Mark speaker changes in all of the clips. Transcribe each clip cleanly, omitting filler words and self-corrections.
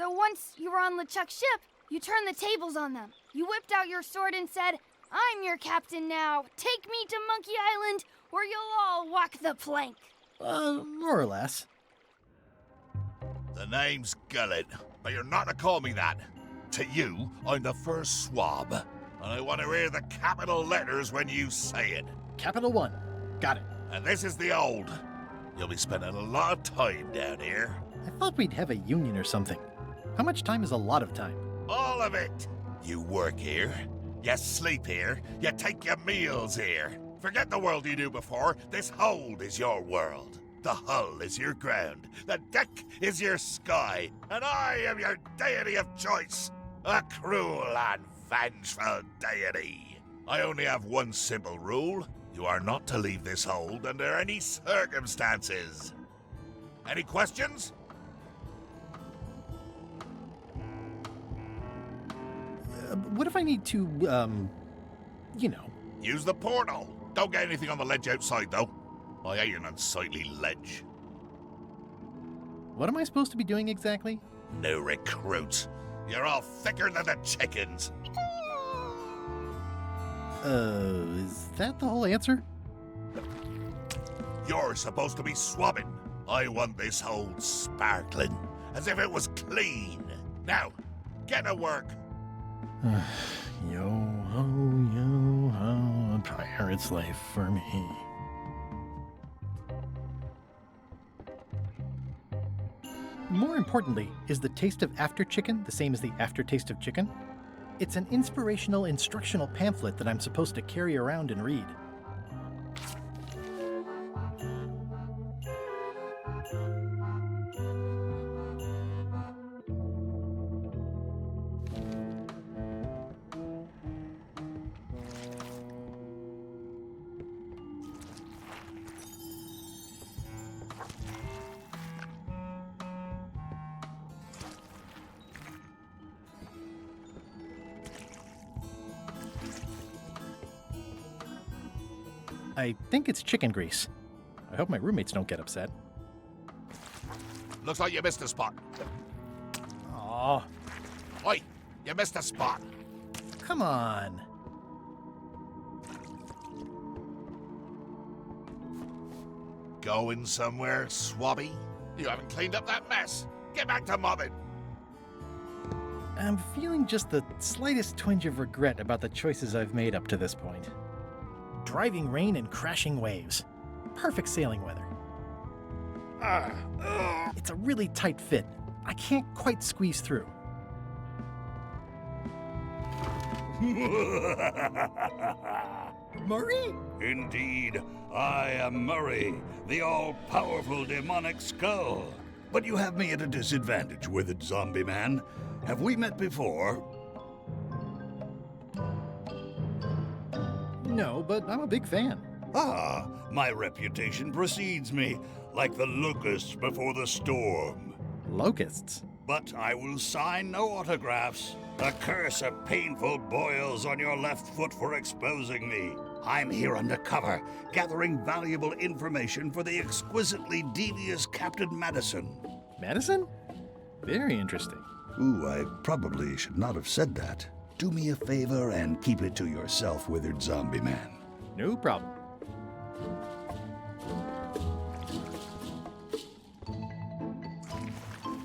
Speaker 1: So once you were on LeChuck's ship, you turned the tables on them. You whipped out your sword and said, "I'm your captain now. Take me to Monkey Island, or you'll all walk the plank."
Speaker 2: More or less.
Speaker 3: The name's Gullet, but you're not to call me that. To you, I'm the first swab, and I want to hear the capital letters when you say it.
Speaker 2: Capital 1. Got it.
Speaker 3: And this is the old. You'll be spending a lot of time down here.
Speaker 2: I thought we'd have a union or something. How much time is a lot of time?
Speaker 3: All of it. You work here, you sleep here, you take your meals here. Forget the world you knew before. This hold is your world. The hull is your ground. The deck is your sky. And I am your deity of choice. A cruel and vengeful deity. I only have one simple rule. You are not to leave this hold under any circumstances. Any questions?
Speaker 2: What if I need to,
Speaker 3: Use the portal. Don't get anything on the ledge outside, though. I hate an unsightly ledge.
Speaker 2: What am I supposed to be doing exactly?
Speaker 3: No recruits. You're all thicker than the chickens.
Speaker 2: Is that the whole answer?
Speaker 3: You're supposed to be swabbing. I want this hold sparkling, as if it was clean. Now, get to work.
Speaker 2: Yo-ho, a pirate's life for me. More importantly, is the taste of after chicken the same as the aftertaste of chicken? It's an inspirational instructional pamphlet that I'm supposed to carry around and read. I think it's chicken grease. I hope my roommates don't get upset.
Speaker 3: Looks like you missed a spot.
Speaker 2: Aw,
Speaker 3: Oi, you missed a spot.
Speaker 2: come on.
Speaker 3: Going somewhere, swabby? You haven't cleaned up that mess. Get back to mobbing.
Speaker 2: I'm feeling just the slightest twinge of regret about the choices I've made up to this point. Driving rain and crashing waves. Perfect sailing weather. It's a really tight fit. I can't quite squeeze through. Murray?
Speaker 4: Indeed, I am Murray, the all-powerful demonic skull. But you have me at a disadvantage with it, zombie man. Have we met before?
Speaker 2: No, but I'm a big fan.
Speaker 4: Ah, my reputation precedes me, like the locusts before the storm.
Speaker 2: Locusts?
Speaker 4: But I will sign no autographs. A curse of painful boils on your left foot for exposing me. I'm here undercover, gathering valuable information for the exquisitely devious Captain Madison.
Speaker 2: Madison? Very interesting.
Speaker 4: Ooh, I probably should not have said that. Do me a favor and keep it to yourself, withered zombie man.
Speaker 2: No problem.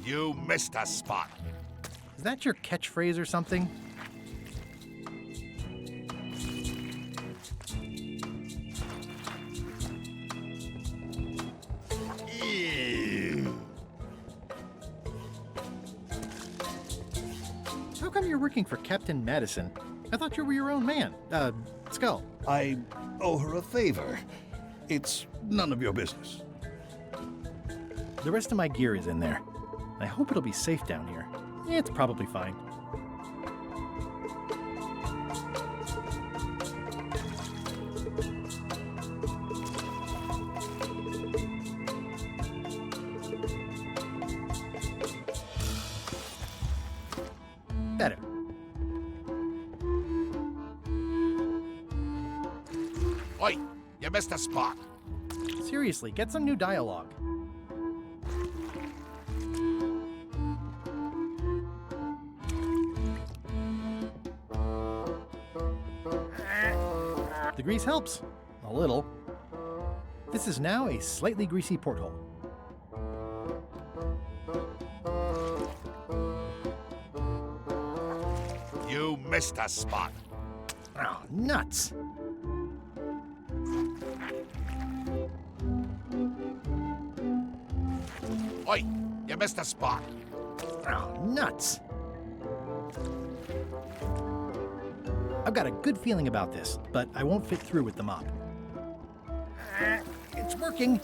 Speaker 3: You missed a spot.
Speaker 2: Is that your catchphrase or something?
Speaker 3: Ew.
Speaker 2: How come you're working for Captain Madison? I thought you were your own man. Skull.
Speaker 4: I owe her a favor. It's none of your business.
Speaker 2: The rest of my gear is in there. I hope it'll be safe down here. It's probably fine. Better.
Speaker 3: Oi, you missed a spot.
Speaker 2: Seriously, get some new dialogue. The grease helps. A little. This is now a slightly greasy porthole.
Speaker 3: You missed a spot.
Speaker 2: Oh, nuts!
Speaker 3: Oi, you missed a spot.
Speaker 2: Oh, nuts! I've got a good feeling about this, but I won't fit through with the mop. It's working!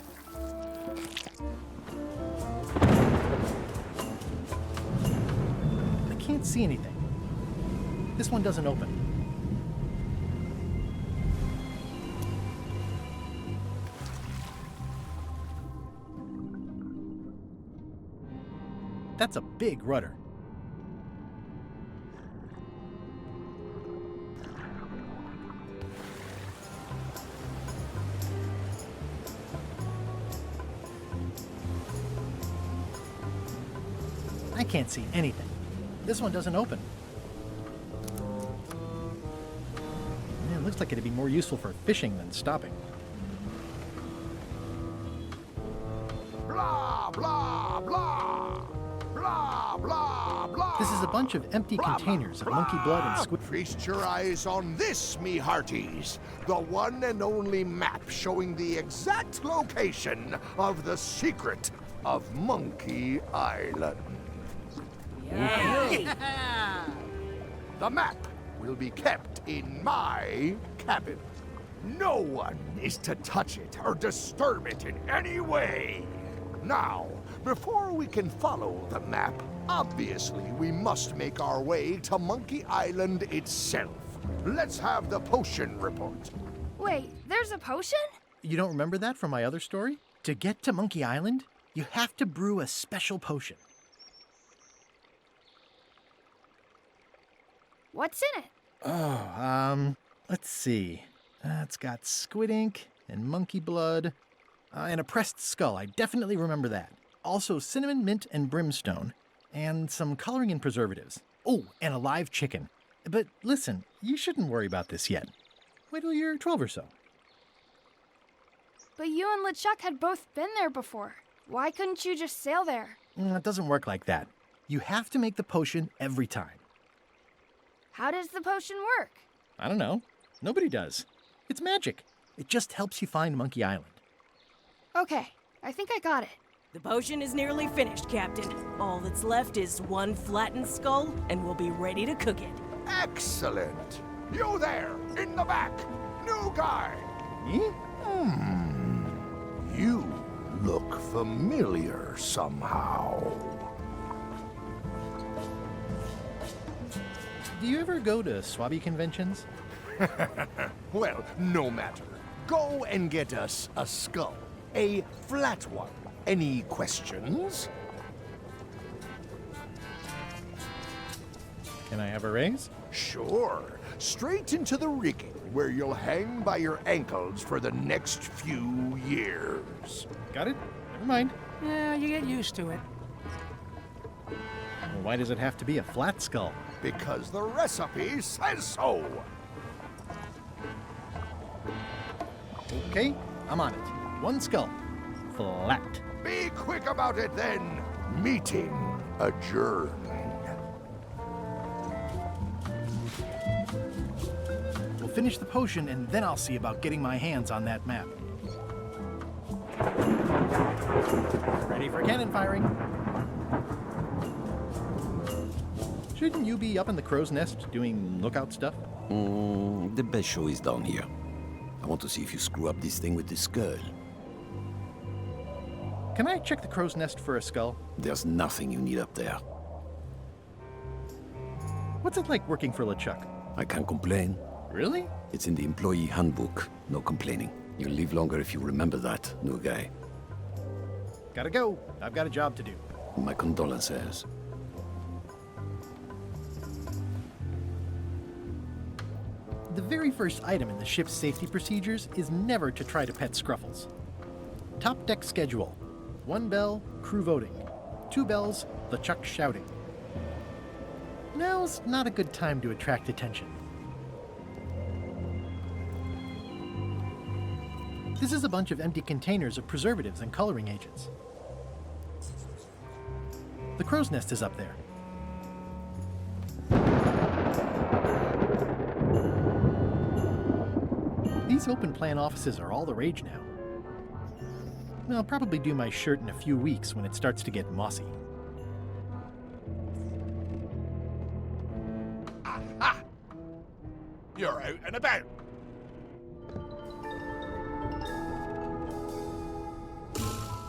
Speaker 2: I can't see anything. This one doesn't open. That's a big rudder. I can't see anything. This one doesn't open. Man, it looks like it'd be more useful for fishing than stopping.
Speaker 5: Blah, blah, blah. Blah, blah, blah.
Speaker 2: This is a bunch of empty containers of monkey blood and squid.
Speaker 5: Feast your eyes on this, me hearties. The one and only map showing the exact location of the secret of Monkey Island. The map will be kept in my cabin. No one is to touch it or disturb it in any way. Now, before we can follow the map, obviously we must make our way to Monkey Island itself. Let's have the potion report.
Speaker 1: Wait, there's a potion?
Speaker 2: You don't remember that from my other story? To get to Monkey Island, you have to brew a special potion.
Speaker 1: What's in it?
Speaker 2: Oh, let's see. It's got squid ink and monkey blood and a pressed skull. I definitely remember that. Also cinnamon, mint, and brimstone, and some coloring and preservatives. Oh, and a live chicken. But listen, you shouldn't worry about this yet. Wait till you're 12 or so.
Speaker 1: But you and LeChuck had both been there before. Why couldn't you just sail there?
Speaker 2: It doesn't work like that. You have to make the potion every time.
Speaker 1: How does the potion work?
Speaker 2: I don't know. Nobody does. It's magic. It just helps you find Monkey Island.
Speaker 1: Okay, I think I got it.
Speaker 6: The potion is nearly finished, Captain. All that's left is one flattened skull, and we'll be ready to cook it.
Speaker 5: Excellent. You there, in the back. New guy.
Speaker 2: Me?
Speaker 5: You look familiar somehow.
Speaker 2: Do you ever go to Swabby conventions?
Speaker 5: Well, no matter. Go and get us a skull. A flat one. Any questions?
Speaker 2: Can I have a raise?
Speaker 5: Sure. Straight into the rigging, where you'll hang by your ankles for the next few years.
Speaker 2: Got it? Never mind.
Speaker 7: Yeah, you get used to it.
Speaker 2: Well, why does it have to be a flat skull?
Speaker 5: Because the recipe says so.
Speaker 2: Okay, I'm on it. One skull. Flat.
Speaker 5: Be quick about it then. Meeting adjourned.
Speaker 2: We'll finish the potion and then I'll see about getting my hands on that map. Ready for cannon firing. Shouldn't you be up in the crow's nest doing lookout stuff?
Speaker 8: The best show is down here. I want to see if you screw up this thing with this girl.
Speaker 2: Can I check the crow's nest for a skull?
Speaker 8: There's nothing you need up there.
Speaker 2: What's it like working for LeChuck?
Speaker 8: I can't complain.
Speaker 2: Really?
Speaker 8: It's in the employee handbook. No complaining. You'll live longer if you remember that, new guy.
Speaker 2: Gotta go. I've got a job to do.
Speaker 8: My condolences.
Speaker 2: The very first item in the ship's safety procedures is never to try to pet Scruffles. Top deck schedule. 1 bell, crew voting. 2 bells, LeChuck shouting. Now's not a good time to attract attention. This is a bunch of empty containers of preservatives and coloring agents. The crow's nest is up there. These open plan offices are all the rage now. I'll probably do my shirt in a few weeks when it starts to get mossy.
Speaker 3: Aha! You're out and about.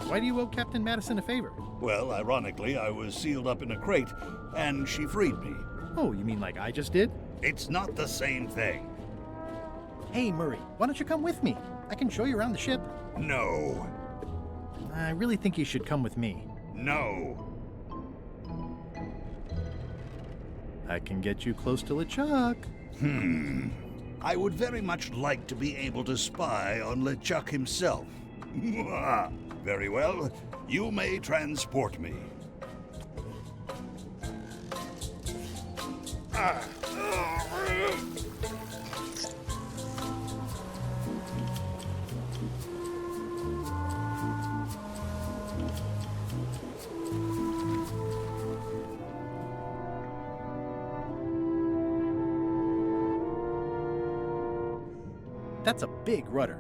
Speaker 2: Why do you owe Captain Madison a favor?
Speaker 4: Well, ironically, I was sealed up in a crate, and she freed me.
Speaker 2: Oh, you mean like I just did?
Speaker 4: It's not the same thing.
Speaker 2: Hey, Murray, why don't you come with me? I can show you around the ship.
Speaker 4: No.
Speaker 2: I really think you should come with me.
Speaker 4: No.
Speaker 2: I can get you close to LeChuck.
Speaker 4: I would very much like to be able to spy on LeChuck himself. Very well. You may transport me.
Speaker 2: That's a big rudder.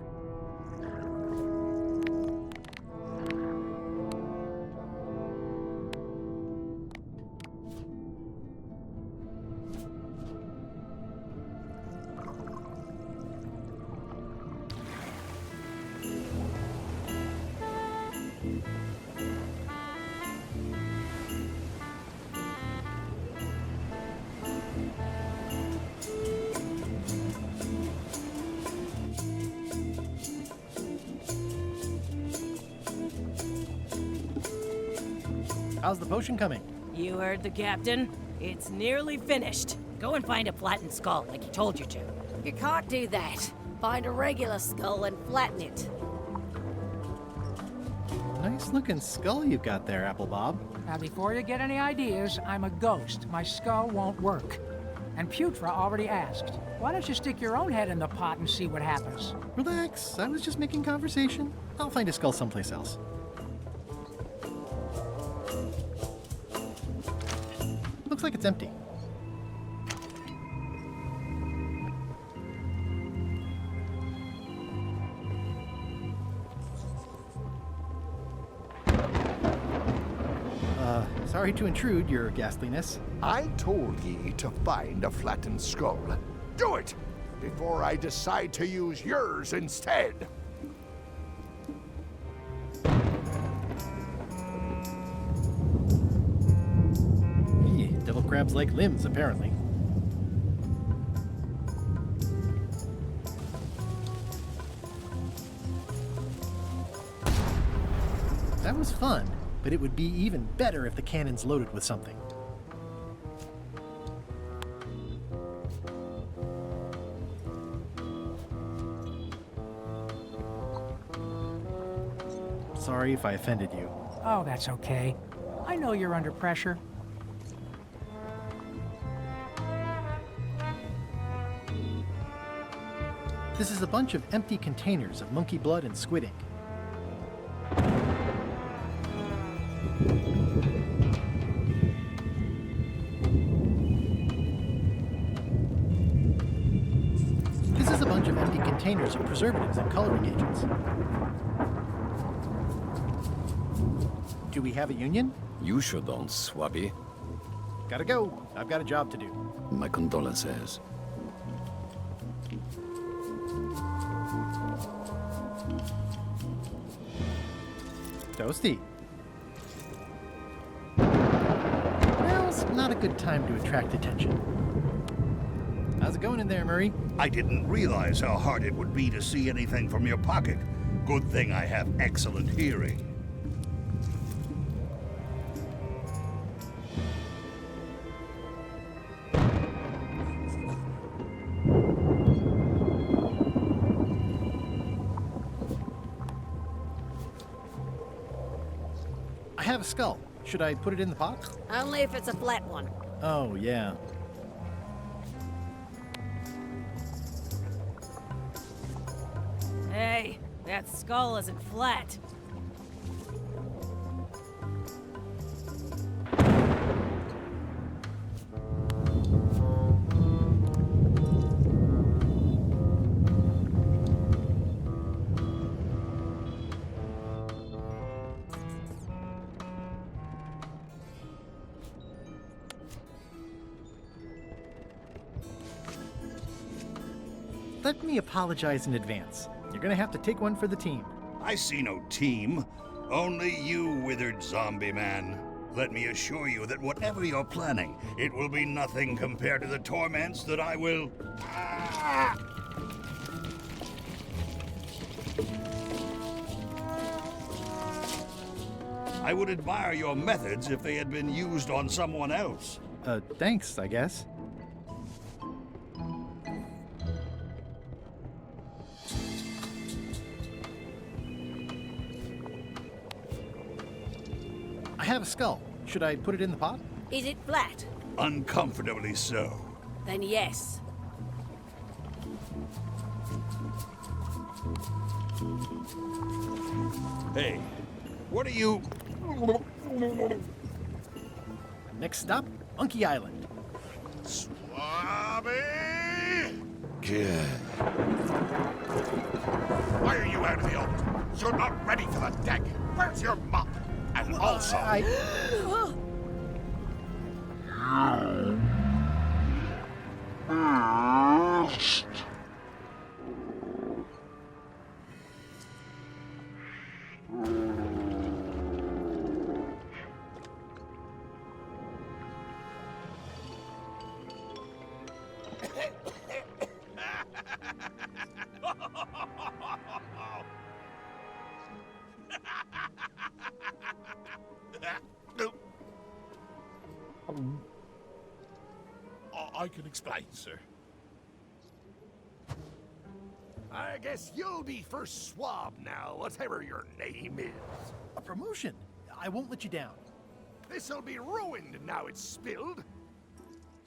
Speaker 2: How's the potion coming?
Speaker 6: You heard the captain. It's nearly finished.
Speaker 9: Go and find a flattened skull like he told you to.
Speaker 10: You can't do that. Find a regular skull and flatten it.
Speaker 2: Nice looking skull you've got there, Apple Bob.
Speaker 7: Now, before you get any ideas, I'm a ghost. My skull won't work. And Putra already asked. Why don't you stick your own head in the pot and see what happens?
Speaker 2: Relax, I was just making conversation. I'll find a skull someplace else. Looks like it's empty. Sorry to intrude, your ghastliness.
Speaker 5: I told ye to find a flattened skull. Do it! Before I decide to use yours instead.
Speaker 2: Devil crabs like limbs, apparently. That was fun, but it would be even better if the cannon's loaded with something. Sorry if I offended you.
Speaker 7: Oh, that's okay. I know you're under pressure.
Speaker 2: This is a bunch of empty containers of monkey blood and squid ink. This is a bunch of empty containers of preservatives and coloring agents. Do we have a union?
Speaker 8: You sure don't, Swabby.
Speaker 2: Gotta go. I've got a job to do.
Speaker 8: My condolences.
Speaker 2: Toasty. Now's not a good time to attract attention. How's it going in there, Murray?
Speaker 4: I didn't realize how hard it would be to see anything from your pocket. Good thing I have excellent hearing.
Speaker 2: I have a skull. Should I put it in the pot?
Speaker 10: Only if it's a flat one.
Speaker 2: Oh, yeah.
Speaker 6: Hey, That skull isn't flat.
Speaker 2: Let me apologize in advance. You're gonna have to take one for the team.
Speaker 4: I see no team. Only you, withered zombie man. Let me assure you that whatever you're planning, it will be nothing compared to the torments that I will... Ah! I would admire your methods if they had been used on someone else.
Speaker 2: Thanks, I guess. I have a skull. Should I put it in the pot?
Speaker 10: Is it flat?
Speaker 4: Uncomfortably so.
Speaker 10: Then yes.
Speaker 4: Hey, what are you...
Speaker 2: Next stop, Monkey Island.
Speaker 3: Swabby! Why are you out of the oven? You're not ready for the deck. Where's your mop? And also... I can explain, sir.
Speaker 5: I guess you'll be first swab now, whatever your name is.
Speaker 2: A promotion. I won't let you down.
Speaker 5: This'll be ruined now it's spilled.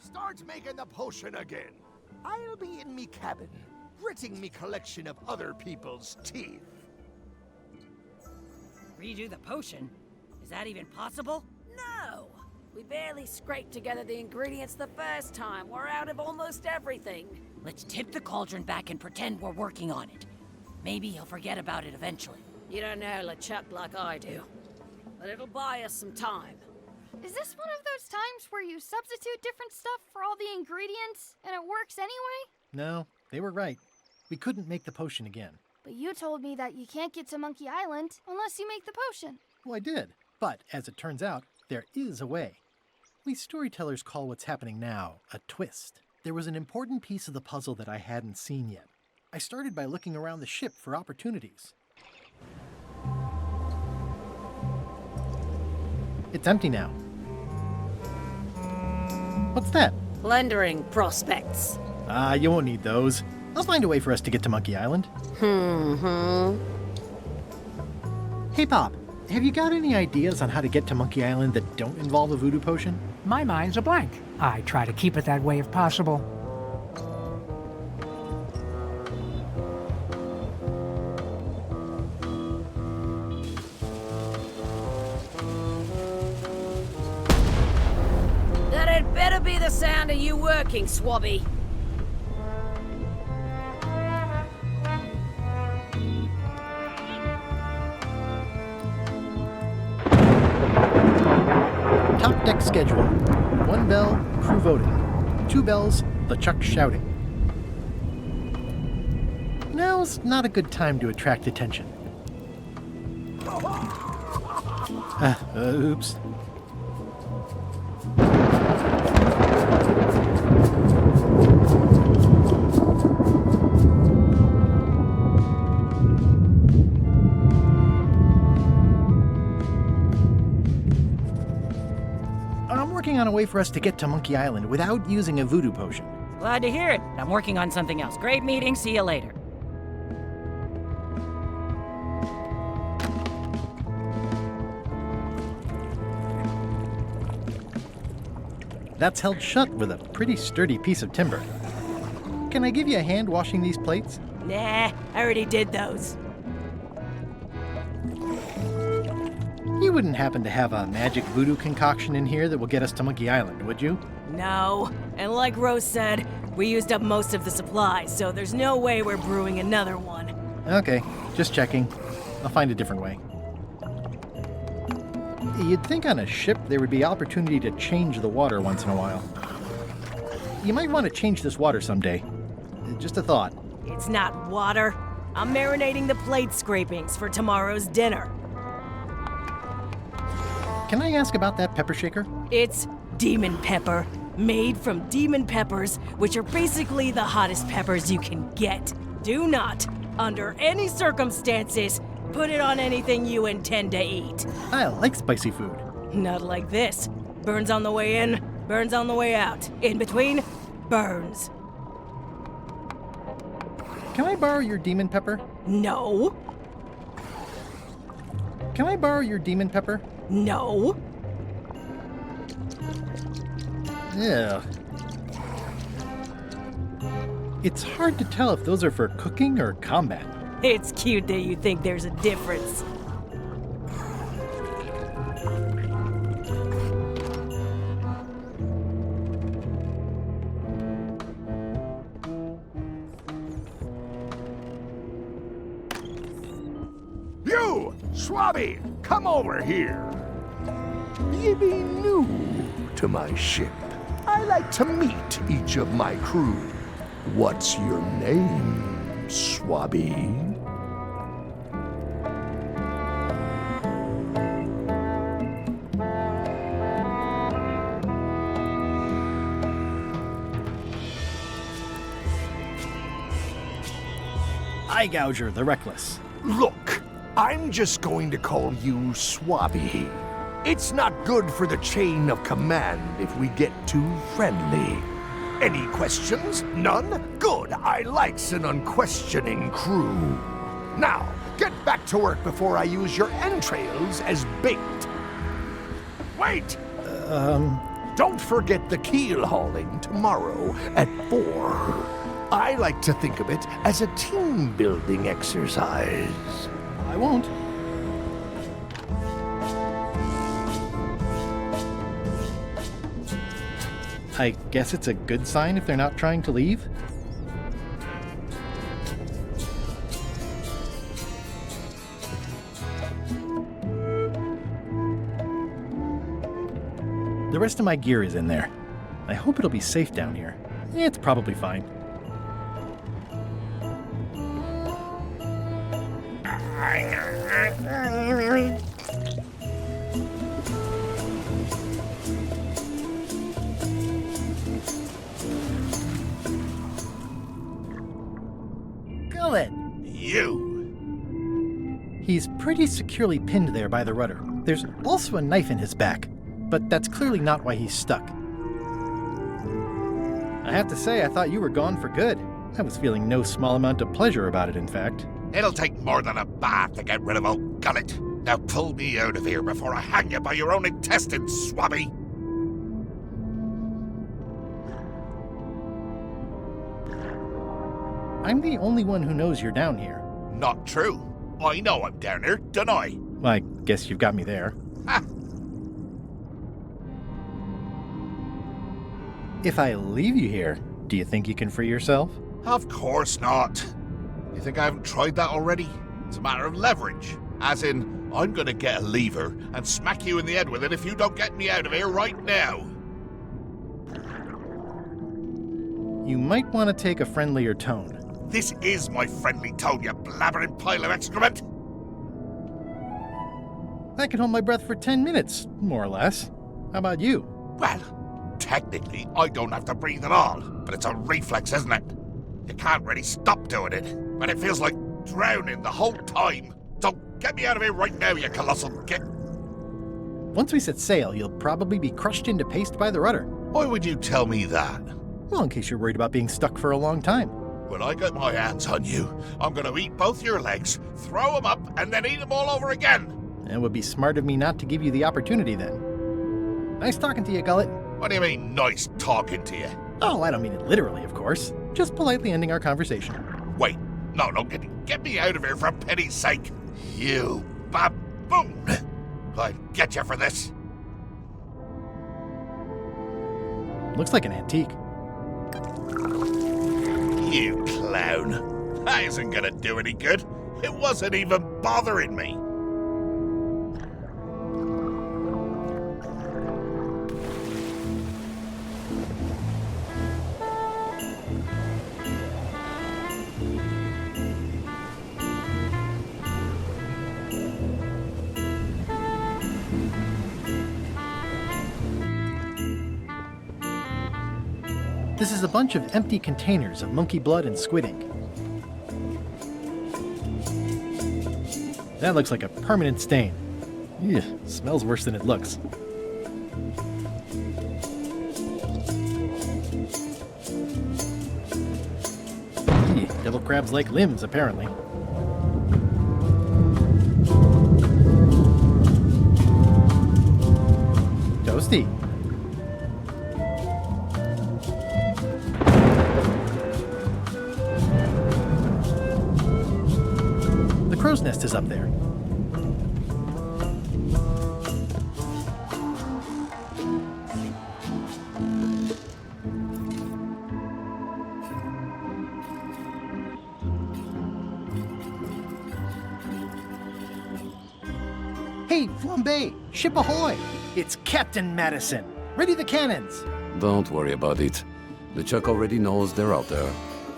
Speaker 5: Start making the potion again. I'll be in me cabin, gritting me collection of other people's teeth.
Speaker 9: Redo the potion? Is that even possible?
Speaker 10: No! We barely scraped together the ingredients the first time. We're out of almost everything.
Speaker 9: Let's tip the cauldron back and pretend we're working on it. Maybe he'll forget about it eventually.
Speaker 10: You don't know LeChuck like I do. But it'll buy us some time.
Speaker 1: Is this one of those times where you substitute different stuff for all the ingredients and it works anyway?
Speaker 2: No, they were right. We couldn't make the potion again.
Speaker 1: But you told me that you can't get to Monkey Island unless you make the potion.
Speaker 2: Well, I did. But as it turns out, there is a way. We storytellers call what's happening now a twist. There was an important piece of the puzzle that I hadn't seen yet. I started by looking around the ship for opportunities. It's empty now. What's that?
Speaker 10: Plundering prospects.
Speaker 2: You won't need those. I'll find a way for us to get to Monkey Island. Hey, Bob. Have you got any ideas on how to get to Monkey Island that don't involve a voodoo potion?
Speaker 7: My mind's a blank. I try to keep it that way if possible.
Speaker 10: That had better be the sound of you working, Swabby.
Speaker 2: Top deck schedule. 1 bell, crew voting. 2 bells, LeChuck shouting. Now's not a good time to attract attention. Oops. I'm working on a way for us to get to Monkey Island without using a voodoo potion.
Speaker 9: Glad to hear it. I'm working on something else. Great meeting. See you later.
Speaker 2: That's held shut with a pretty sturdy piece of timber. Can I give you a hand washing these plates?
Speaker 6: Nah, I already did those.
Speaker 2: You wouldn't happen to have a magic voodoo concoction in here that will get us to Monkey Island, would you?
Speaker 6: No. And like Rose said, we used up most of the supplies, so there's no way we're brewing another one.
Speaker 2: Okay, just checking. I'll find a different way. You'd think on a ship there would be opportunity to change the water once in a while. You might want to change this water someday. Just a thought.
Speaker 6: It's not water. I'm marinating the plate scrapings for tomorrow's dinner.
Speaker 2: Can I ask about that pepper shaker?
Speaker 6: It's demon pepper, made from demon peppers, which are basically the hottest peppers you can get. Do not, under any circumstances, put it on anything you intend to eat.
Speaker 2: I like spicy food.
Speaker 6: Not like this. Burns on the way in, burns on the way out. In between, burns.
Speaker 2: Can I borrow your demon pepper?
Speaker 6: No.
Speaker 2: Can I borrow your demon pepper?
Speaker 6: No.
Speaker 2: Yeah. It's hard to tell if those are for cooking or combat.
Speaker 6: It's cute that you think there's a difference.
Speaker 5: You, Swabby, come over here. You be new to my ship. I like to meet each of my crew. What's your name, Swabby?
Speaker 2: Eye Gouger, the Reckless.
Speaker 5: Look, I'm just going to call you Swabby. It's not good for the chain of command if we get too friendly. Any questions? None? Good. I likes an unquestioning crew. Now, get back to work before I use your entrails as bait. Wait! Don't forget the keel hauling tomorrow at 4. I like to think of it as a team-building exercise.
Speaker 2: I won't. I guess it's a good sign if they're not trying to leave. The rest of my gear is in there. I hope it'll be safe down here. It's probably fine. Gullet!
Speaker 3: You!
Speaker 2: He's pretty securely pinned there by the rudder. There's also a knife in his back, but that's clearly not why he's stuck. I have to say, I thought you were gone for good. I was feeling no small amount of pleasure about it, in fact.
Speaker 3: It'll take more than a bath to get rid of old Gullet. Now pull me out of here before I hang you by your own intestines, Swabby!
Speaker 2: I'm the only one who knows you're down here.
Speaker 3: Not true. I know I'm down here, don't I?
Speaker 2: I guess you've got me there.
Speaker 3: Ha!
Speaker 2: If I leave you here, do you think you can free yourself?
Speaker 3: Of course not. You think I haven't tried that already? It's a matter of leverage. As in, I'm gonna get a lever and smack you in the head with it if you don't get me out of here right now.
Speaker 2: You might want to take a friendlier tone.
Speaker 3: This is my friendly tone, you blabbering pile of excrement!
Speaker 2: I can hold my breath for 10 minutes, more or less. How about you?
Speaker 3: Well, technically, I don't have to breathe at all, but it's a reflex, isn't it? You can't really stop doing it, but it feels like drowning the whole time. So get me out of here right now, you colossal git!
Speaker 2: Once we set sail, you'll probably be crushed into paste by the rudder.
Speaker 3: Why would you tell me that?
Speaker 2: Well, in case you're worried about being stuck for a long time.
Speaker 3: When I get my hands on you, I'm gonna eat both your legs, throw them up, and then eat them all over again!
Speaker 2: It would be smart of me not to give you the opportunity then. Nice talking to you, Gullet.
Speaker 3: What do you mean, nice talking to you?
Speaker 2: Oh, I don't mean it literally, of course. Just politely ending our conversation.
Speaker 3: Wait, no, get me out of here for pity's sake! You baboon! I'll get you for this.
Speaker 2: Looks like an antique.
Speaker 3: You clown. That isn't gonna do any good. It wasn't even bothering me.
Speaker 2: This is a bunch of empty containers of monkey blood and squid ink. That looks like a permanent stain. Ew, smells worse than it looks. Ew, devil crabs like limbs, apparently. Toasty. The crow's nest is up there. Hey, Flambe! Ship ahoy! It's Captain Madison! Ready the cannons!
Speaker 8: Don't worry about it. The Chuck already knows they're out there.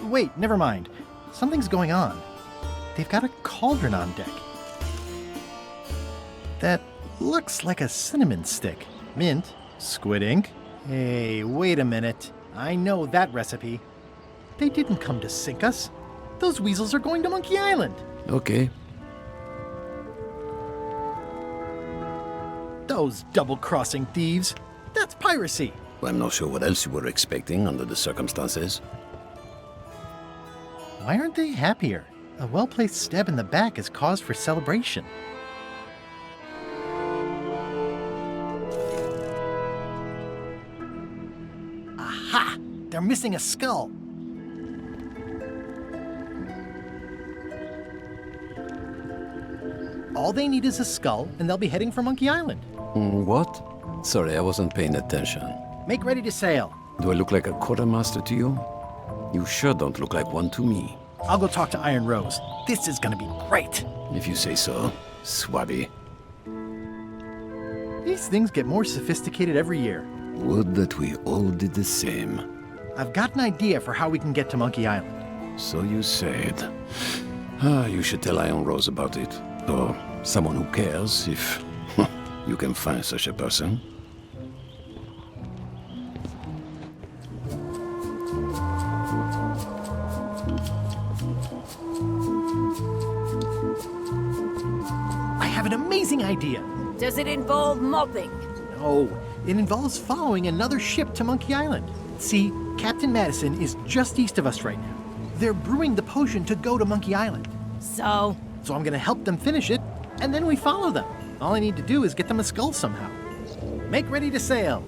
Speaker 2: Wait, never mind. Something's going on. They've got a cauldron on deck. That looks like a cinnamon stick. Mint, squid ink. Hey, wait a minute. I know that recipe. They didn't come to sink us. Those weasels are going to Monkey Island.
Speaker 8: Okay.
Speaker 2: Those double-crossing thieves. That's piracy.
Speaker 8: I'm not sure what else you were expecting under the circumstances.
Speaker 2: Why aren't they happier? A well-placed stab in the back is cause for celebration. Aha! They're missing a skull. All they need is a skull, and they'll be heading for Monkey Island.
Speaker 8: What? Sorry, I wasn't paying attention.
Speaker 2: Make ready to sail.
Speaker 8: Do I look like a quartermaster to you? You sure don't look like one to me.
Speaker 2: I'll go talk to Iron Rose. This is gonna be great.
Speaker 8: If you say so, Swabby.
Speaker 2: These things get more sophisticated every year.
Speaker 8: Would that we all did the same.
Speaker 2: I've got an idea for how we can get to Monkey Island.
Speaker 8: So you said. You should tell Iron Rose about it. Or someone who cares, if you can find such a person.
Speaker 2: I have an amazing idea.
Speaker 10: Does it involve mopping?
Speaker 2: No, it involves following another ship to Monkey Island. See, Captain Madison is just east of us right now. They're brewing the potion to go to Monkey Island.
Speaker 6: So?
Speaker 2: So I'm gonna help them finish it, and then we follow them. All I need to do is get them a skull somehow. Make ready to sail.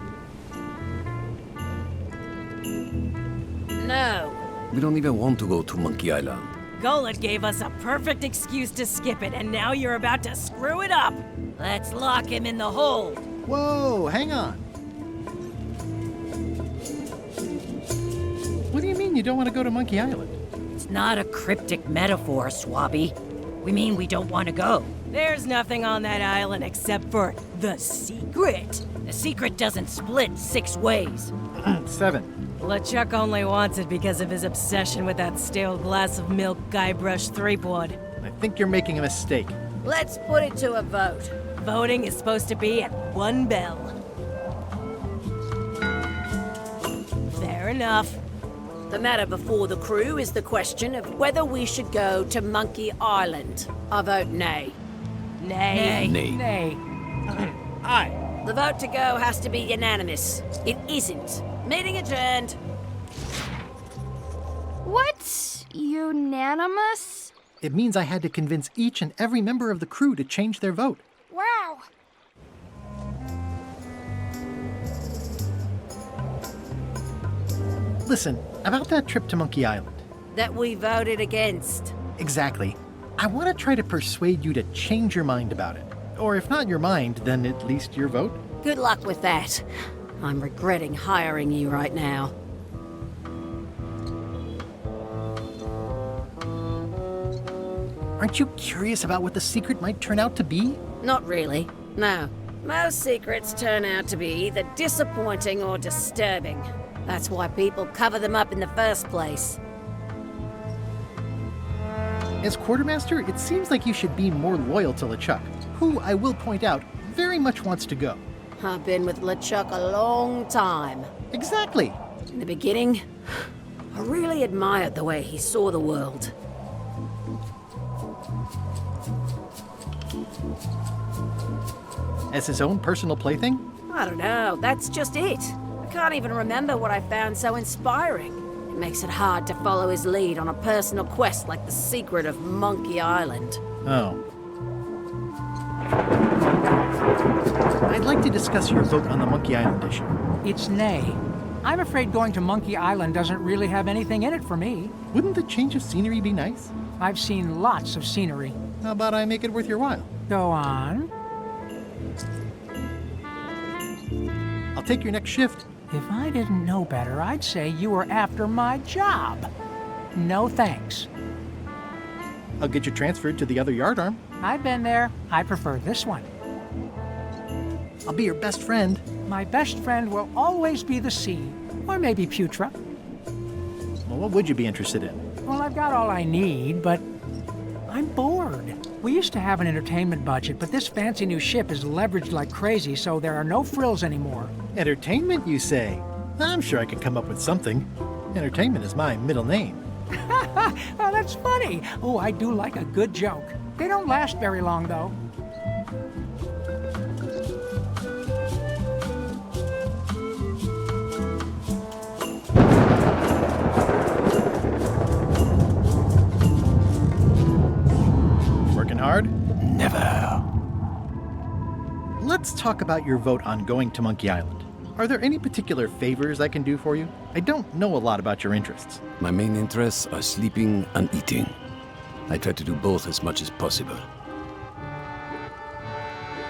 Speaker 10: No.
Speaker 8: We don't even want to go to Monkey Island.
Speaker 6: Golet gave us a perfect excuse to skip it, and now you're about to screw it up.
Speaker 10: Let's lock him in the hold.
Speaker 2: Whoa, hang on. What do you mean you don't want to go to Monkey Island?
Speaker 9: It's not a cryptic metaphor, Swabby. We mean we don't want to go.
Speaker 6: There's nothing on that island except for the secret.
Speaker 9: The secret doesn't split 6 ways.
Speaker 2: 7.
Speaker 6: LeChuck only wants it because of his obsession with that stale glass of milk Guybrush Threepwood.
Speaker 2: I think you're making a mistake.
Speaker 10: Let's put it to a vote.
Speaker 6: Voting is supposed to be at 1 bell. Fair enough.
Speaker 10: The matter before the crew is the question of whether we should go to Monkey Island. I vote nay.
Speaker 6: Nay.
Speaker 8: Nay.
Speaker 7: Nay.
Speaker 2: Aye.
Speaker 10: The vote to go has to be unanimous. It isn't. Meeting adjourned.
Speaker 1: What's unanimous?
Speaker 2: It means I had to convince each and every member of the crew to change their vote.
Speaker 1: Wow.
Speaker 2: Listen, about that trip to Monkey Island.
Speaker 10: That we voted against.
Speaker 2: Exactly. I want to try to persuade you to change your mind about it. Or if not your mind, then at least your vote?
Speaker 10: Good luck with that. I'm regretting hiring you right now.
Speaker 2: Aren't you curious about what the secret might turn out to be?
Speaker 10: Not really. No. Most secrets turn out to be either disappointing or disturbing. That's why people cover them up in the first place.
Speaker 2: As quartermaster, it seems like you should be more loyal to LeChuck, who, I will point out, very much wants to go.
Speaker 10: I've been with LeChuck a long time.
Speaker 2: Exactly.
Speaker 10: In the beginning, I really admired the way he saw the world.
Speaker 2: As his own personal plaything?
Speaker 10: I don't know, that's just it. I can't even remember what I found so inspiring. It makes it hard to follow his lead on a personal quest like the secret of Monkey Island.
Speaker 2: Oh. I'd like to discuss your vote on the Monkey Island issue.
Speaker 7: It's nay. I'm afraid going to Monkey Island doesn't really have anything in it for me.
Speaker 2: Wouldn't the change of scenery be nice?
Speaker 7: I've seen lots of scenery.
Speaker 2: How about I make it worth your while?
Speaker 7: Go on.
Speaker 2: I'll take your next shift.
Speaker 7: If I didn't know better, I'd say you were after my job. No thanks.
Speaker 2: I'll get you transferred to the other yardarm.
Speaker 7: I've been there. I prefer this one.
Speaker 2: I'll be your best friend.
Speaker 7: My best friend will always be the sea. Or maybe Putra.
Speaker 2: Well, what would you be interested in?
Speaker 7: Well, I've got all I need, but I'm bored. We used to have an entertainment budget, but this fancy new ship is leveraged like crazy, so there are no frills anymore.
Speaker 2: Entertainment, you say? I'm sure I could come up with something. Entertainment is my middle name.
Speaker 7: Oh, that's funny. Oh, I do like a good joke. They don't last very long, though.
Speaker 2: Working hard?
Speaker 8: Never.
Speaker 2: Let's talk about your vote on going to Monkey Island. Are there any particular favors I can do for you? I don't know a lot about your interests.
Speaker 8: My main interests are sleeping and eating. I try to do both as much as possible.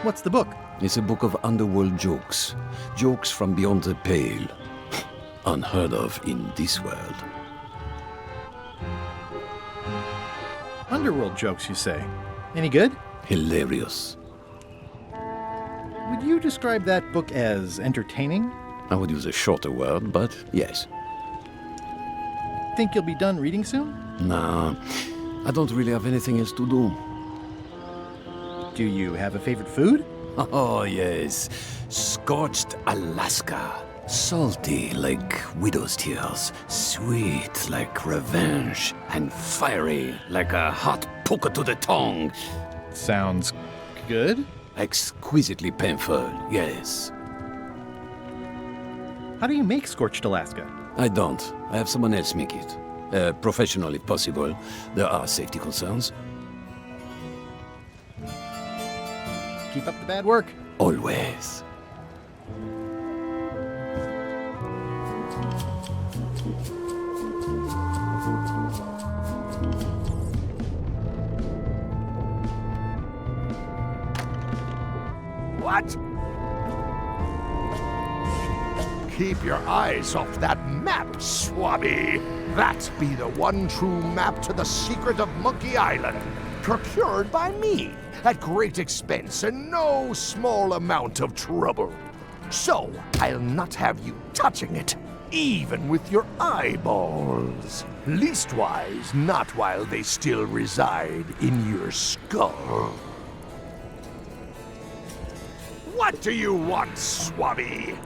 Speaker 2: What's the book?
Speaker 8: It's a book of underworld jokes. Jokes from beyond the pale. Unheard of in this world.
Speaker 2: Underworld jokes, you say? Any good?
Speaker 8: Hilarious.
Speaker 2: Would you describe that book as entertaining?
Speaker 8: I would use a shorter word, but yes.
Speaker 2: Think you'll be done reading soon?
Speaker 8: Nah, I don't really have anything else to do.
Speaker 2: Do you have a favorite food?
Speaker 8: Oh, yes. Scorched Alaska. Salty like widow's tears. Sweet like revenge. And fiery like a hot poker to the tongue.
Speaker 2: Sounds good.
Speaker 8: Exquisitely painful, yes.
Speaker 2: How do you make Scorched Alaska?
Speaker 8: I don't. I have someone else make it. Professional if possible. There are safety concerns.
Speaker 2: Keep up the bad work.
Speaker 8: Always.
Speaker 5: What? Keep your eyes off that map, Swabby. That be the one true map to the secret of Monkey Island. Procured by me at great expense and no small amount of trouble. So, I'll not have you touching it, even with your eyeballs. Leastwise, not while they still reside in your skull. What do you want, Swabby?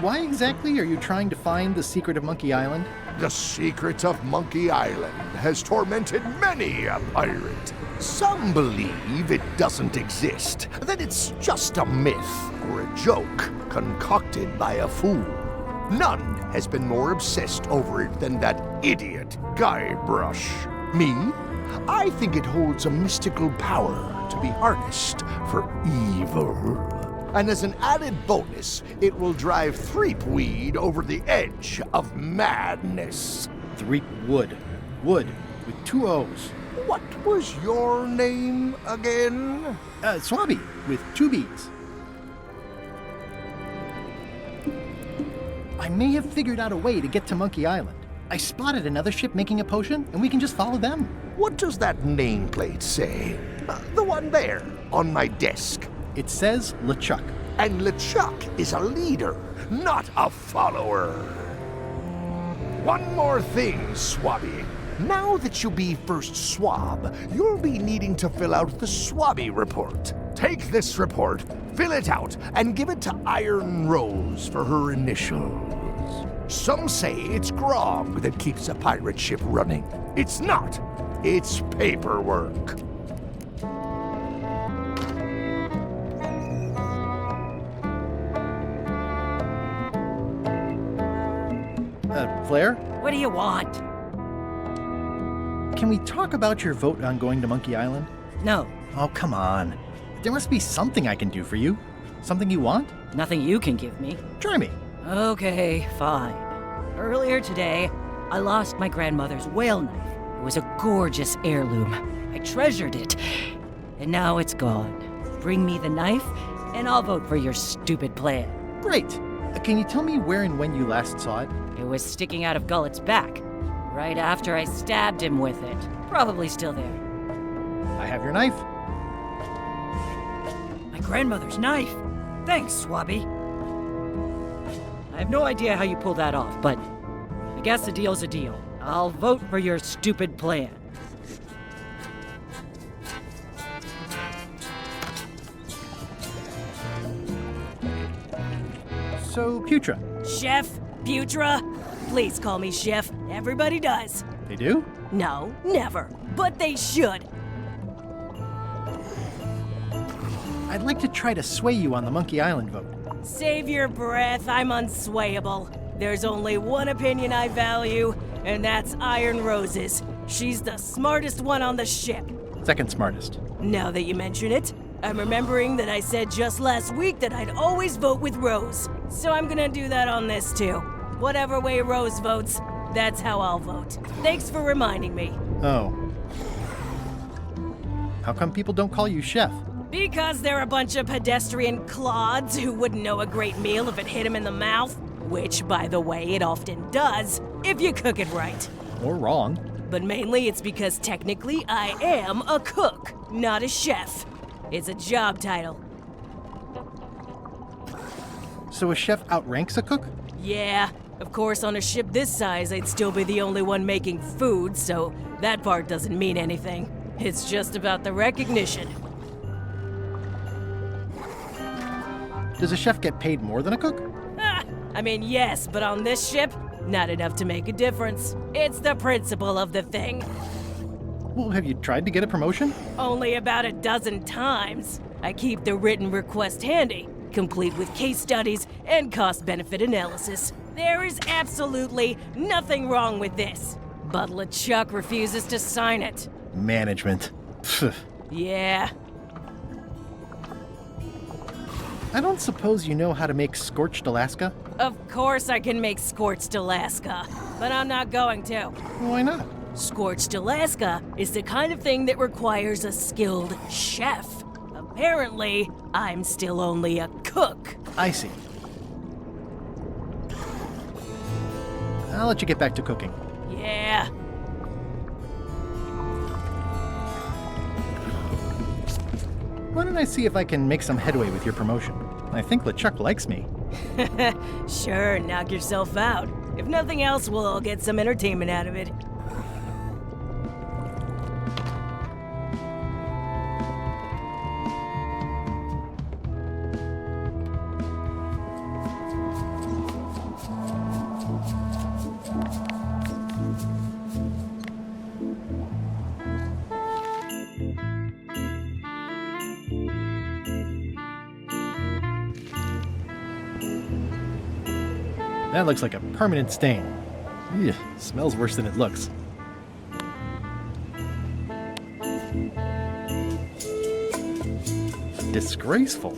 Speaker 2: Why exactly are you trying to find the secret of Monkey Island?
Speaker 5: The secret of Monkey Island has tormented many a pirate. Some believe it doesn't exist, that it's just a myth or a joke concocted by a fool. None has been more obsessed over it than that idiot Guybrush. Me? I think it holds a mystical power to be harnessed for evil. And as an added bonus, it will drive Threepweed over the edge of madness.
Speaker 2: Threep wood. Wood with 2 O's.
Speaker 5: What was your name again?
Speaker 2: Swabby, with 2 B's. I may have figured out a way to get to Monkey Island. I spotted another ship making a potion, and we can just follow them.
Speaker 5: What does that nameplate say? The one there, on my desk.
Speaker 2: It says LeChuck.
Speaker 5: And LeChuck is a leader, not a follower. One more thing, Swabby. Now that you be first swab, you'll be needing to fill out the Swabby report. Take this report, fill it out, and give it to Iron Rose for her initials. Some say it's grog that keeps a pirate ship running. It's not. It's paperwork.
Speaker 2: Flair,
Speaker 9: What do you want?
Speaker 2: can we talk about your vote on going to Monkey Island?
Speaker 9: No,
Speaker 2: Oh, come on. There must be something I can do for you. Something you want?
Speaker 9: nothing you can give me.
Speaker 2: Try me.
Speaker 9: Okay, fine. Earlier today, I lost my grandmother's whale knife. It was a gorgeous heirloom. I treasured it, and now it's gone. Bring me the knife, and I'll vote for your stupid plan.
Speaker 2: Great. Can you tell me where and when you last saw it?
Speaker 9: It was sticking out of Gullet's back, right after I stabbed him with it. Probably still there.
Speaker 2: I have your knife.
Speaker 9: My grandmother's knife. Thanks, Swabby. I have no idea how you pulled that off, but I guess a deal's a deal. I'll vote for your stupid plan.
Speaker 2: So, Putra.
Speaker 6: Chef? Putra? Please call me Chef. Everybody does.
Speaker 2: They do?
Speaker 6: No, never. But they should.
Speaker 2: I'd like to try to sway you on the Monkey Island vote.
Speaker 6: Save your breath, I'm unswayable. There's only one opinion I value, and that's Iron Rose's. She's the smartest one on the ship.
Speaker 2: Second smartest.
Speaker 6: Now that you mention it, I'm remembering that I said just last week that I'd always vote with Rose. So I'm gonna do that on this too. Whatever way Rose votes, that's how I'll vote. Thanks for reminding me.
Speaker 2: Oh. How come people don't call you Chef?
Speaker 6: Because they're a bunch of pedestrian clods who wouldn't know a great meal if it hit them in the mouth. Which, by the way, it often does, if you cook it right.
Speaker 2: Or wrong.
Speaker 6: But mainly it's because technically I am a cook, not a chef. It's a job title.
Speaker 2: So a chef outranks a cook?
Speaker 6: Yeah, of course on a ship this size I'd still be the only one making food, so that part doesn't mean anything. It's just about the recognition.
Speaker 2: Does a chef get paid more than a cook?
Speaker 6: I mean, yes, but on this ship, not enough to make a difference. It's the principle of the thing.
Speaker 2: Well, have you tried to get a promotion?
Speaker 6: Only about a dozen times. I keep the written request handy, complete with case studies and cost-benefit analysis. There is absolutely nothing wrong with this. But LeChuck refuses to sign it.
Speaker 2: Management.
Speaker 6: Yeah.
Speaker 2: I don't suppose you know how to make scorched Alaska?
Speaker 6: Of course I can make scorched Alaska, but I'm not going to.
Speaker 2: Why not?
Speaker 6: Scorched Alaska is the kind of thing that requires a skilled chef. Apparently, I'm still only a cook.
Speaker 2: I see. I'll let you get back to cooking.
Speaker 6: Yeah.
Speaker 2: Why don't I see if I can make some headway with your promotion? I think LeChuck likes me.
Speaker 6: Sure, knock yourself out. If nothing else, we'll all get some entertainment out of it.
Speaker 2: That looks like a permanent stain. Ew, smells worse than it looks. Disgraceful.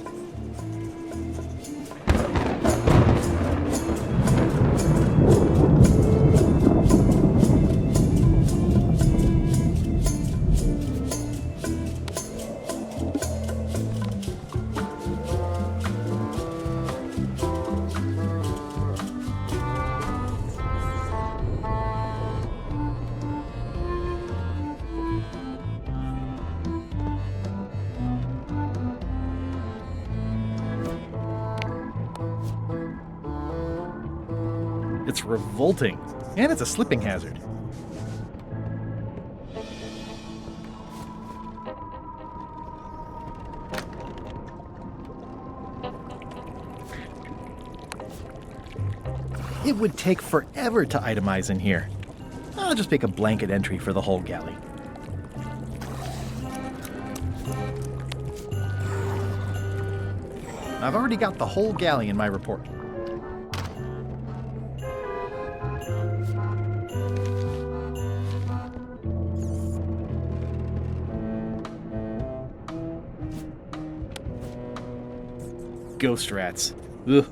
Speaker 2: revolting. And it's a slipping hazard. It would take forever to itemize in here. I'll just make a blanket entry for the whole galley. I've already got the whole galley in my report. Ghost rats. Ugh.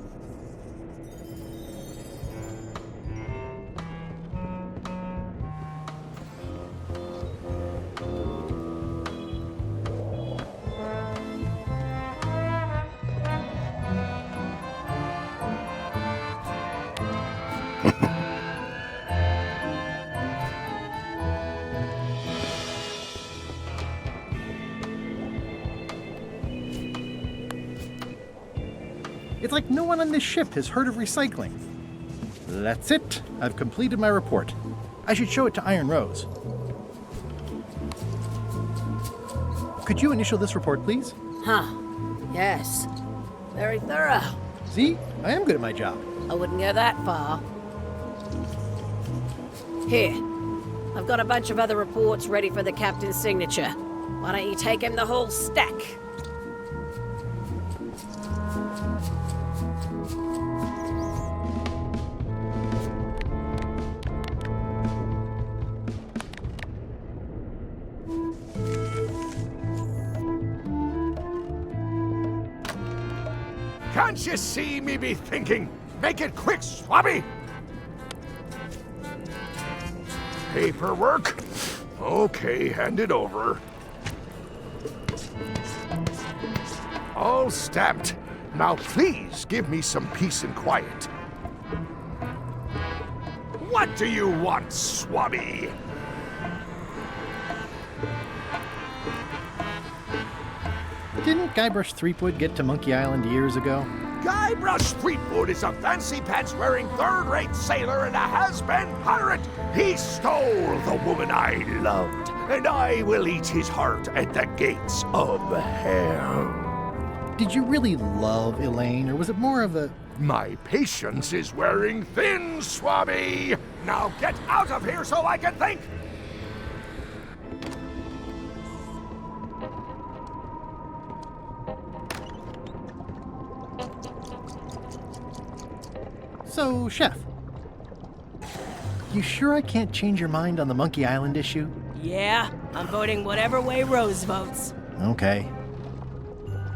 Speaker 2: It's like no one on this ship has heard of recycling. That's it. I've completed my report. I should show it to Iron Rose. Could you initial this report, please?
Speaker 10: Huh. Yes. Very thorough.
Speaker 2: See? I am good at my job.
Speaker 10: I wouldn't go that far. Here. I've got a bunch of other reports ready for the captain's signature. Why don't you take him the whole stack?
Speaker 5: Can't you see me be thinking? Make it quick, Swabby! Paperwork? Okay, hand it over. All stamped. Now please give me some peace and quiet. What do you want, Swabby?
Speaker 2: Didn't Guybrush Threepwood get to Monkey Island years ago?
Speaker 5: Guybrush Threepwood is a fancy-pants-wearing third-rate sailor and a has-been pirate. He stole the woman I loved, and I will eat his heart at the gates of hell.
Speaker 2: Did you really love Elaine, or was it more of a...
Speaker 5: My patience is wearing thin, Swabby. Now get out of here so I can think.
Speaker 2: So, Chef, you sure I can't change your mind on the Monkey Island issue?
Speaker 6: Yeah, I'm voting whatever way Rose votes.
Speaker 2: Okay.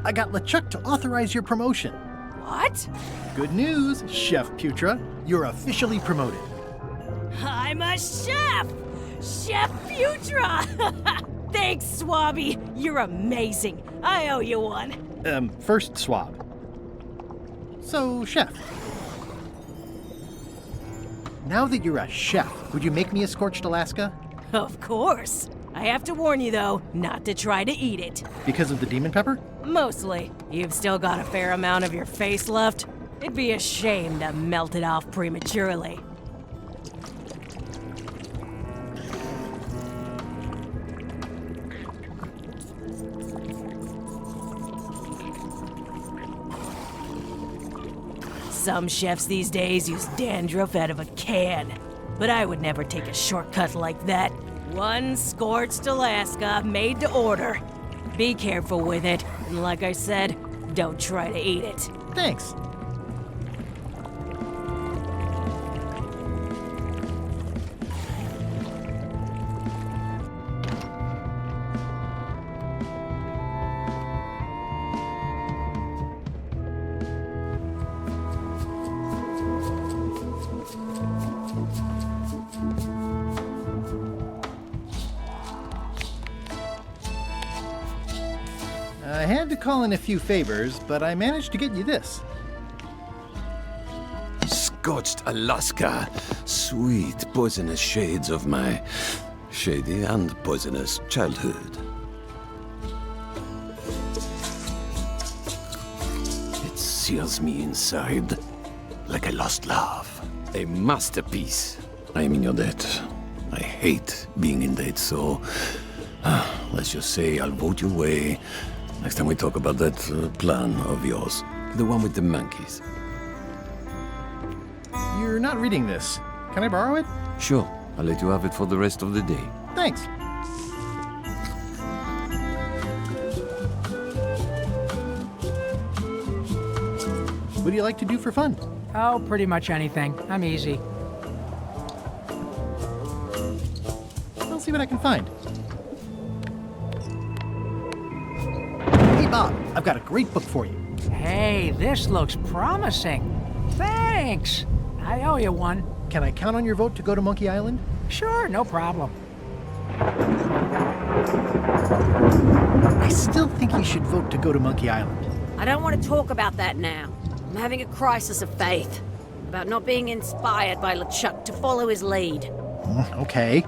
Speaker 2: I got LeChuck to authorize your promotion.
Speaker 6: What?
Speaker 2: Good news, Chef Putra. You're officially promoted.
Speaker 6: I'm a chef! Chef Putra! Thanks, Swabby. You're amazing. I owe you one.
Speaker 2: First swab. So, Chef. Now that you're a chef, would you make me a scorched Alaska?
Speaker 6: Of course. I have to warn you, though, not to try to eat it.
Speaker 2: Because of the demon pepper?
Speaker 6: Mostly. You've still got a fair amount of your face left. It'd be a shame to melt it off prematurely. Some chefs these days use dandruff out of a can, but I would never take a shortcut like that. One scorched Alaska, made to order. Be careful with it, and like I said, don't try to eat it.
Speaker 2: Thanks. I had to call in a few favors, but I managed to get you this.
Speaker 8: Scorched Alaska, sweet poisonous shades of my shady and poisonous childhood. It sears me inside like a lost love. A masterpiece. I am in your debt. I hate being in debt, so let's just say I'll vote your way next time we talk about that plan of yours. The one with the monkeys.
Speaker 2: You're not reading this. Can I borrow it?
Speaker 8: Sure, I'll let you have it for the rest of the day.
Speaker 2: Thanks. What do you like to do for fun?
Speaker 7: Oh, pretty much anything. I'm easy.
Speaker 2: I'll see what I can find. Hey, Bob, I've got a great book for you.
Speaker 7: Hey, this looks promising. Thanks. I owe you one.
Speaker 2: Can I count on your vote to go to Monkey Island?
Speaker 7: Sure, no problem.
Speaker 2: I still think you should vote to go to Monkey Island.
Speaker 10: I don't want to talk about that now. I'm having a crisis of faith about not being inspired by LeChuck to follow his lead.
Speaker 2: Okay.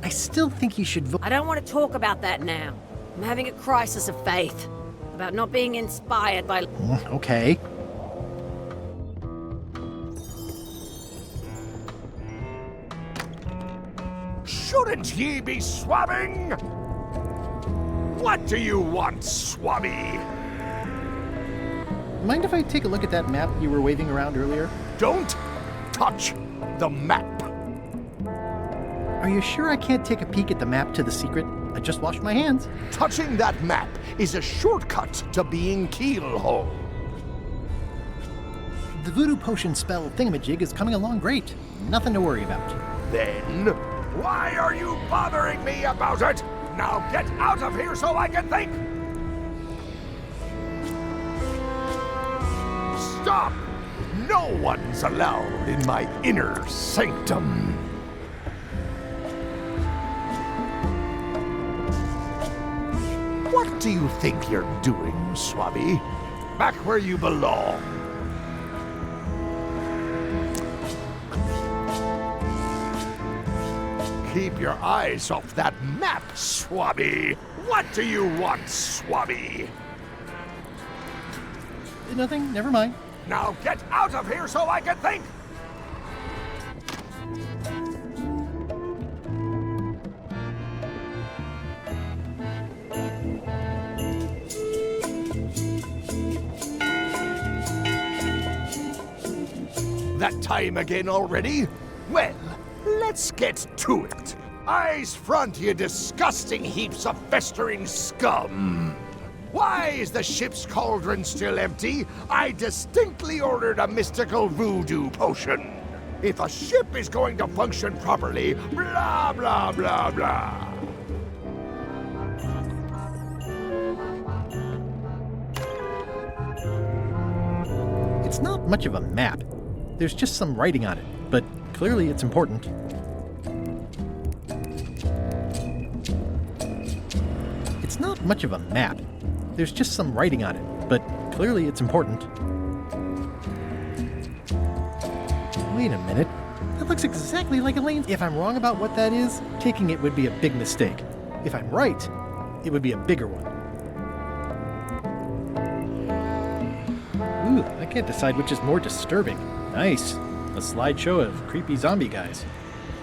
Speaker 2: I still think you should vote.
Speaker 10: I don't want to talk about that now. I'm having a crisis of faith about not being inspired by...
Speaker 2: Okay.
Speaker 5: Shouldn't ye be swabbing? What do you want, swabby?
Speaker 2: Mind if I take a look at that map you were waving around earlier?
Speaker 5: Don't touch the map.
Speaker 2: Are you sure I can't take a peek at the map to the secret? I just washed my hands.
Speaker 5: Touching that map is a shortcut to being keelhole.
Speaker 2: The voodoo potion spell thingamajig is coming along great. Nothing to worry about.
Speaker 5: Then, why are you bothering me about it? Now get out of here so I can think! Stop! No one's allowed in my inner sanctum. What do you think you're doing, Swabby? Back where you belong. Keep your eyes off that map, Swabby. What do you want, Swabby?
Speaker 2: Nothing, never mind.
Speaker 5: Now get out of here so I can think! That time again already? Well, let's get to it. Eyes front, you disgusting heaps of festering scum! Why is the ship's cauldron still empty? I distinctly ordered a mystical voodoo potion. If a ship is going to function properly, blah, blah, blah, blah.
Speaker 2: It's not much of a map. There's just some writing on it, but clearly it's important. It's not much of a map. There's just some writing on it, but clearly it's important. Wait a minute. That looks exactly like Elaine's. If I'm wrong about what that is, taking it would be a big mistake. If I'm right, it would be a bigger one. Ooh, I can't decide which is more disturbing. Nice. A slideshow of creepy zombie guys.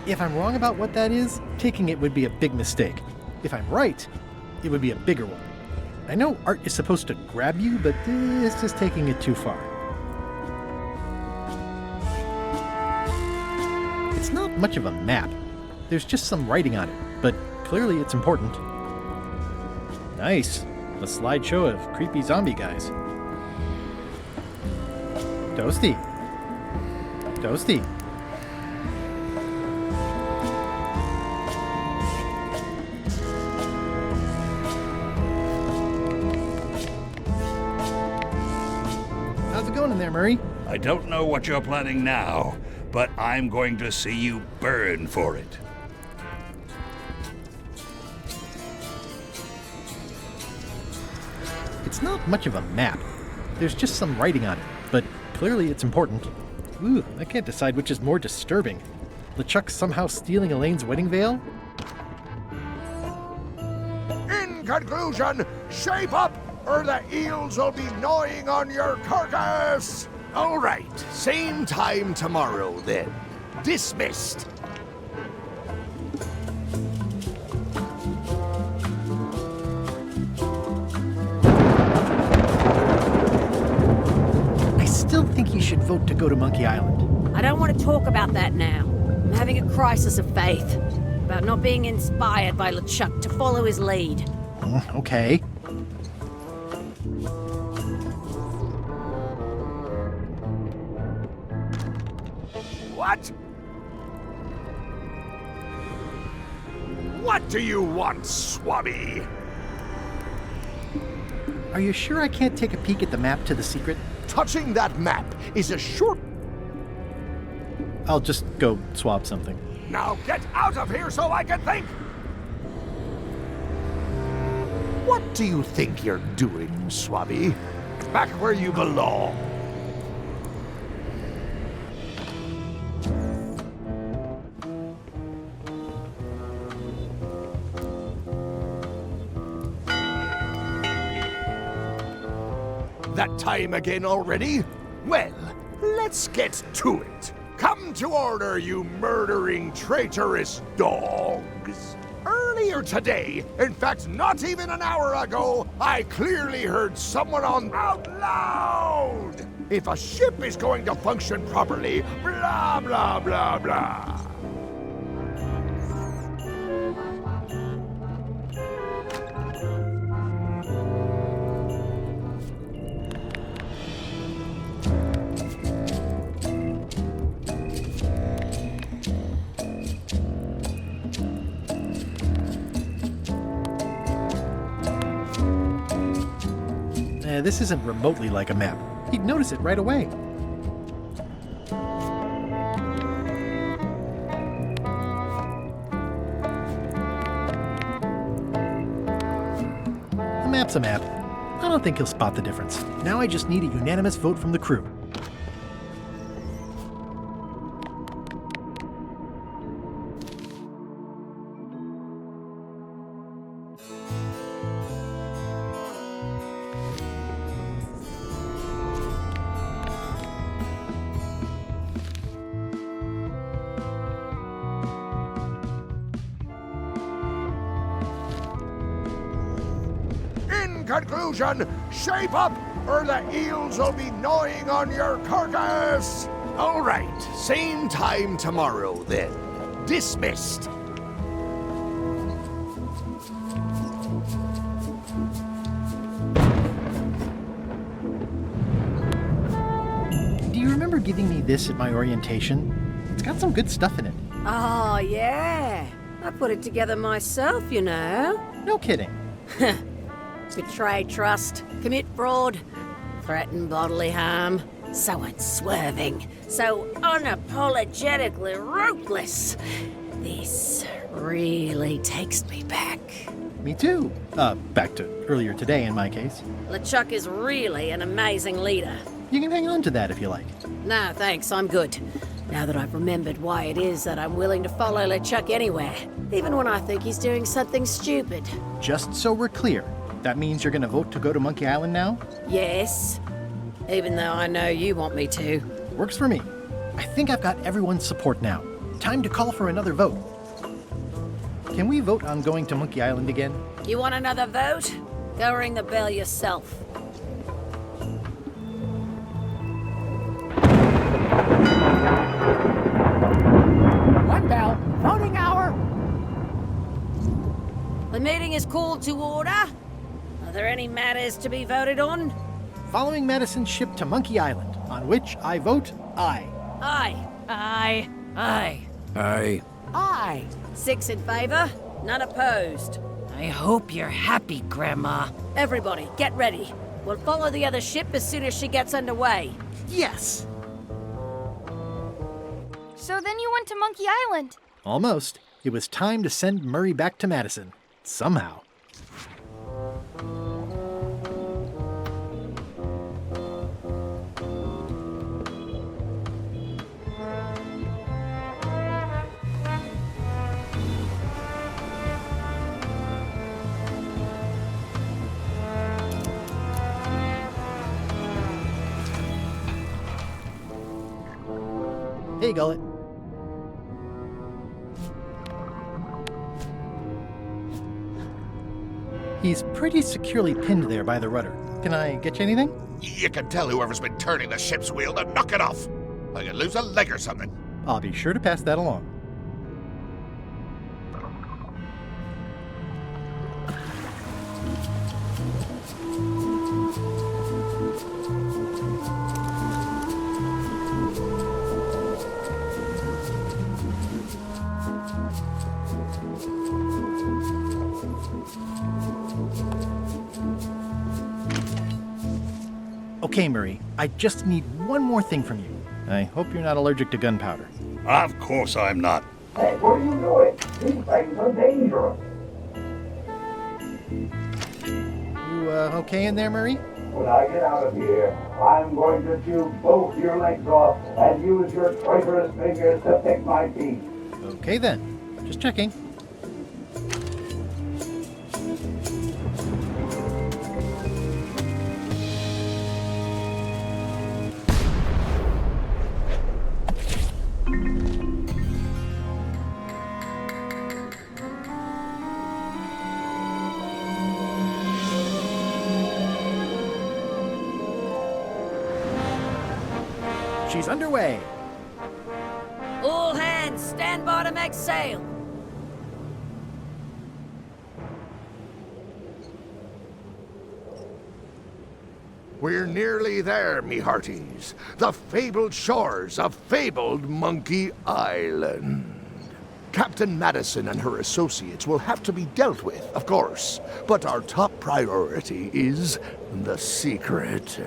Speaker 2: If I'm wrong about what that is, taking it would be a big mistake. If I'm right, it would be a bigger one. I know art is supposed to grab you, but this is taking it too far. It's not much of a map. There's just some writing on it, but clearly it's important. Nice. A slideshow of creepy zombie guys. Toasty. Toasty. How's it going in there, Murray?
Speaker 4: I don't know what you're planning now, but I'm going to see you burn for it.
Speaker 2: It's not much of a map. There's just some writing on it, but clearly it's important. Ooh, I can't decide which is more disturbing. LeChuck somehow stealing Elaine's wedding veil?
Speaker 5: In conclusion, shape up, or the eels will be gnawing on your carcass! All right, same time tomorrow then. Dismissed.
Speaker 2: I still think you should vote to go to Monkey Island.
Speaker 10: I don't want to talk about that now. I'm having a crisis of faith about not being inspired by LeChuck to follow his lead.
Speaker 2: Okay.
Speaker 5: What? What do you want, Swabby?
Speaker 2: Are you sure I can't take a peek at the map to the secret?
Speaker 5: Touching that map is a short...
Speaker 2: I'll just go swap something.
Speaker 5: Now get out of here so I can think! What do you think you're doing, Swabby? Back where you belong. That time again already? Well, let's get to it. Come to order, you murdering, traitorous dogs. Earlier today, in fact, not even an hour ago, I clearly heard someone out loud. If a ship is going to function properly, blah, blah, blah, blah.
Speaker 2: This isn't remotely like a map. He'd notice it right away. A map's a map. I don't think he'll spot the difference. Now I just need a unanimous vote from the crew.
Speaker 5: Conclusion, shape up or the eels will be gnawing on your carcass. All right, same time tomorrow then. Dismissed.
Speaker 2: Do you remember giving me this at my orientation? It's got some good stuff in it.
Speaker 10: Oh, yeah. I put it together myself, you know.
Speaker 2: No kidding.
Speaker 10: Betray trust, commit fraud, threaten bodily harm. So unswerving, so unapologetically ruthless. This really takes me back.
Speaker 2: Me too. Back to earlier today in my case.
Speaker 10: LeChuck is really an amazing leader.
Speaker 2: You can hang on to that if you like.
Speaker 10: No, thanks, I'm good. Now that I've remembered why it is that I'm willing to follow LeChuck anywhere, even when I think he's doing something stupid.
Speaker 2: Just so we're clear, that means you're gonna vote to go to Monkey Island now?
Speaker 10: Yes, even though I know you want me to.
Speaker 2: Works for me. I think I've got everyone's support now. Time to call for another vote. Can we vote on going to Monkey Island again?
Speaker 10: You want another vote? Go ring the bell yourself.
Speaker 7: One bell. Voting hour.
Speaker 10: The meeting is called to order. Are there any matters to be voted on?
Speaker 2: Following Madison's ship to Monkey Island, on which I vote aye.
Speaker 10: Aye.
Speaker 6: Aye.
Speaker 10: Aye.
Speaker 8: Aye.
Speaker 7: Aye.
Speaker 10: 6 in favor, none opposed.
Speaker 9: I hope you're happy, Grandma.
Speaker 10: Everybody, get ready. We'll follow the other ship as soon as she gets underway.
Speaker 2: Yes!
Speaker 1: So then you went to Monkey Island.
Speaker 2: Almost. It was time to send Murray back to Madison. Somehow. Hey, Gullet. He's pretty securely pinned there by the rudder. Can I get you anything?
Speaker 3: You can tell whoever's been turning the ship's wheel to knock it off. I could lose a leg or something.
Speaker 2: I'll be sure to pass that along. Okay, Murray, I just need one more thing from you. I hope you're not allergic to gunpowder.
Speaker 4: Of course I'm not.
Speaker 11: Hey, what are you doing? These things are dangerous.
Speaker 2: You, okay in there, Murray?
Speaker 11: When I get out of here, I'm going to chew both your legs off and use your traitorous fingers to pick my teeth.
Speaker 2: Okay then. Just checking. She's underway.
Speaker 10: All hands, stand by to make sail.
Speaker 5: We're nearly there, me hearties. The fabled shores of fabled Monkey Island. Captain Madison and her associates will have to be dealt with, of course. But our top priority is the secret.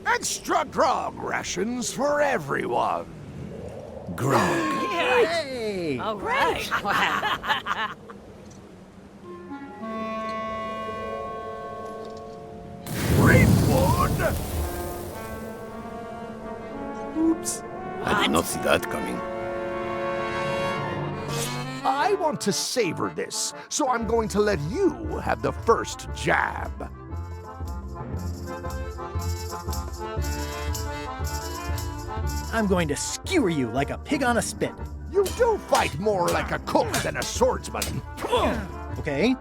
Speaker 5: Extra grog rations for everyone.
Speaker 8: Grog.
Speaker 2: Hey!
Speaker 10: All right.
Speaker 5: Greenwood!
Speaker 2: Oops.
Speaker 8: I did not see that coming.
Speaker 5: I want to savor this, so I'm going to let you have the first jab.
Speaker 2: I'm going to skewer you like a pig on a spit.
Speaker 5: You do fight more like a cook than a swordsman.
Speaker 2: Okay,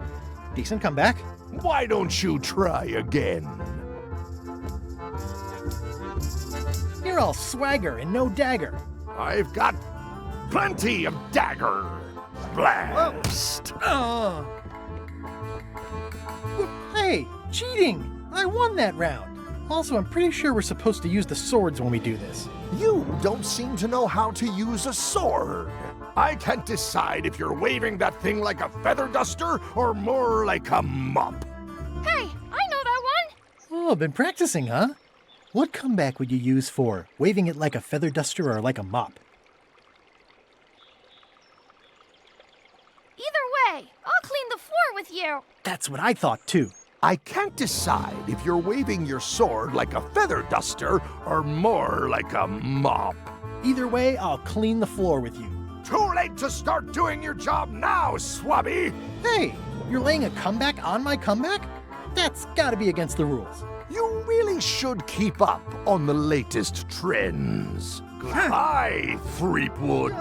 Speaker 2: decent comeback.
Speaker 5: Why don't you try again?
Speaker 2: You're all swagger and no dagger.
Speaker 5: I've got plenty of dagger. Blast!
Speaker 2: Hey, cheating! I won that round. Also, I'm pretty sure we're supposed to use the swords when we do this.
Speaker 5: You don't seem to know how to use a sword. I can't decide if you're waving that thing like a feather duster or more like a mop.
Speaker 1: Hey, I know that one!
Speaker 2: Oh, been practicing, huh? What comeback would you use for waving it like a feather duster or like a mop?
Speaker 1: Either way, I'll clean the floor with you.
Speaker 2: That's what I thought, too.
Speaker 5: I can't decide if you're waving your sword like a feather duster or more like a mop.
Speaker 2: Either way, I'll clean the floor with you.
Speaker 5: Too late to start doing your job now, Swabby!
Speaker 2: Hey, you're laying a comeback on my comeback? That's gotta be against the rules.
Speaker 5: You really should keep up on the latest trends. Goodbye, Freepwood.